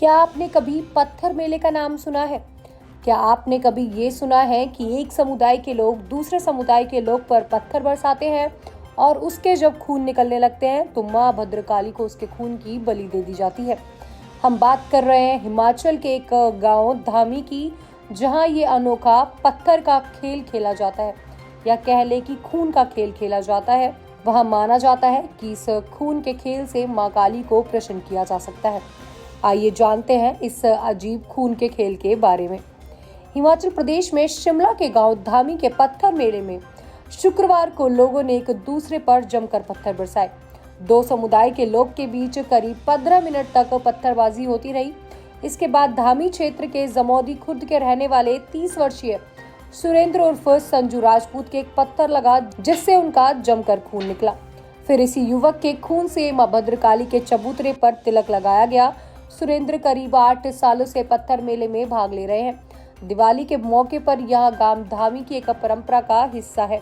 क्या आपने कभी पत्थर मेले का नाम सुना है? क्या आपने कभी ये सुना है कि एक समुदाय के लोग दूसरे समुदाय के लोग पर पत्थर बरसाते हैं और उसके जब खून निकलने लगते हैं तो माँ भद्रकाली को उसके खून की बलि दे दी जाती है। हम बात कर रहे हैं हिमाचल के एक गांव धामी की, जहां ये अनोखा पत्थर का खेल खेला जाता है, या कह ले कि खून का खेल खेला जाता है। वहां माना जाता है कि इस खून के खेल से माँ काली को प्रसन्न किया जा सकता है। आइए जानते हैं इस अजीब खून के खेल के बारे में। हिमाचल प्रदेश में शिमला के गांव धामी के पत्थर मेले में शुक्रवार को लोगों ने एक दूसरे पर जमकर पत्थर बरसाए। दो समुदाय के लोग के बीच करीब 15 मिनट तक पत्थरबाजी होती रही। इसके बाद धामी क्षेत्र के जमोदी खुर्द के रहने वाले 30 वर्षीय सुरेंद्र उर्फ संजू राजपूत के एक पत्थर लगा, जिससे उनका जमकर खून निकला। फिर इसी युवक के खून से मां भद्रकाली के चबूतरे पर तिलक लगाया गया। सुरेंद्र करीब 8 सालों से पत्थर मेले में भाग ले रहे हैं। दिवाली के मौके पर यह गांव धामी की एक परंपरा का हिस्सा है।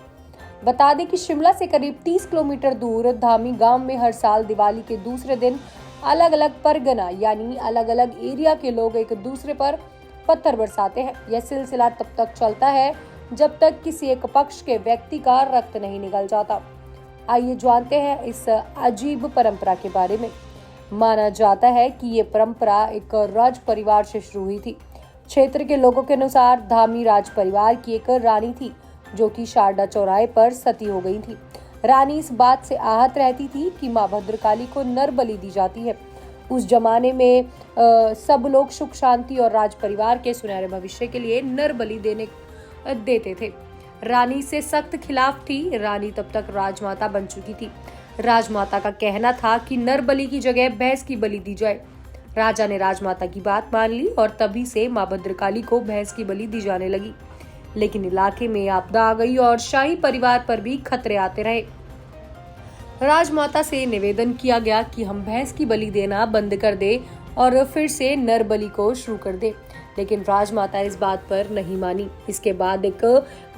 बता दें कि शिमला से करीब 30 किलोमीटर दूर धामी गांव में हर साल दिवाली के दूसरे दिन अलग अलग परगना यानी अलग अलग एरिया के लोग एक दूसरे पर पत्थर बरसाते हैं। यह सिलसिला तब तक चलता है जब तक किसी एक पक्ष के व्यक्ति का रक्त नहीं निकल जाता। आइए जानते हैं इस अजीब परंपरा के बारे में। माना जाता है कि ये परंपरा एक राज परिवार से शुरू हुई थी। क्षेत्र के लोगों के अनुसार धामी राज परिवार की एक रानी थी, जो कि शारदा चौराहे पर सती हो गई थी। रानी इस बात से आहत रहती थी कि मां भद्रकाली को नर बलि दी जाती है। उस जमाने में सब लोग सुख शांति और राज परिवार के सुनहरे भविष्य के लिए नर बलि देते थे। रानी से सख्त खिलाफ थी। रानी तब तक राजमाता बन चुकी थी। राजमाता का कहना था कि नर बलि की जगह भैंस की बलि दी जाए। राजा ने राजमाता की बात मान ली और तभी से मां भद्रकाली को भैंस की बलि दी जाने लगी। लेकिन इलाके में आपदा आ गई और शाही परिवार पर भी खतरे आते रहे। राजमाता से निवेदन किया गया कि हम भैंस की बलि देना बंद कर दे और फिर से नर बलि को शुरू कर दे, लेकिन राजमाता इस बात पर नहीं मानी। इसके बाद एक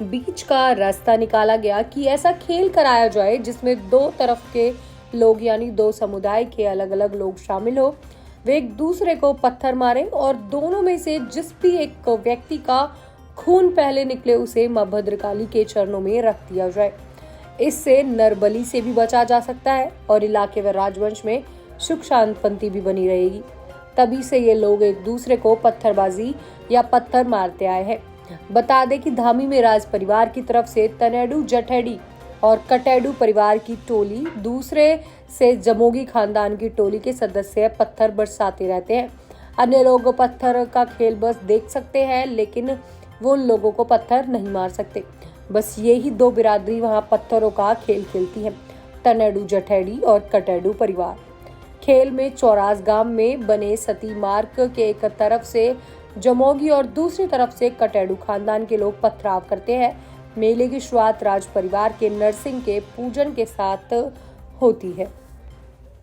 बीच का रास्ता निकाला गया कि ऐसा खेल कराया जाए जिसमें दो तरफ के लोग यानी दो समुदाय के अलग अलग लोग शामिल हो। वे एक दूसरे को पत्थर मारे और दोनों में से जिस भी एक व्यक्ति का खून पहले निकले उसे मां भद्रकाली के चरणों में रख दिया जाए। इससे नरबली से भी बचा जा सकता है और इलाके व राजवंश में सुख शांति भी बनी रहेगी। तभी से ये लोग एक दूसरे को पत्थरबाजी या पत्थर मारते आए हैं। बता दें कि धामी में राज परिवार की तरफ से तनेडू जठेडी और कटेडू परिवार की टोली, दूसरे से जमोगी खानदान की टोली के सदस्य पत्थर बरसाते रहते हैं। अन्य लोग पत्थर का खेल बस देख सकते हैं, लेकिन वो उन लोगों को पत्थर नहीं मार सकते। बस यही दो बिरादरी वहां पत्थरों का खेल खेलती है, तनेडू जठेडी और कटेडू परिवार। खेल में चौरास गांव में बने सती मार्ग के एक तरफ से जमोगी और दूसरी तरफ से कटेडू खानदान के लोग पथराव करते हैं। मेले की शुरुआत राज परिवार के नरसिंह के पूजन के साथ होती है।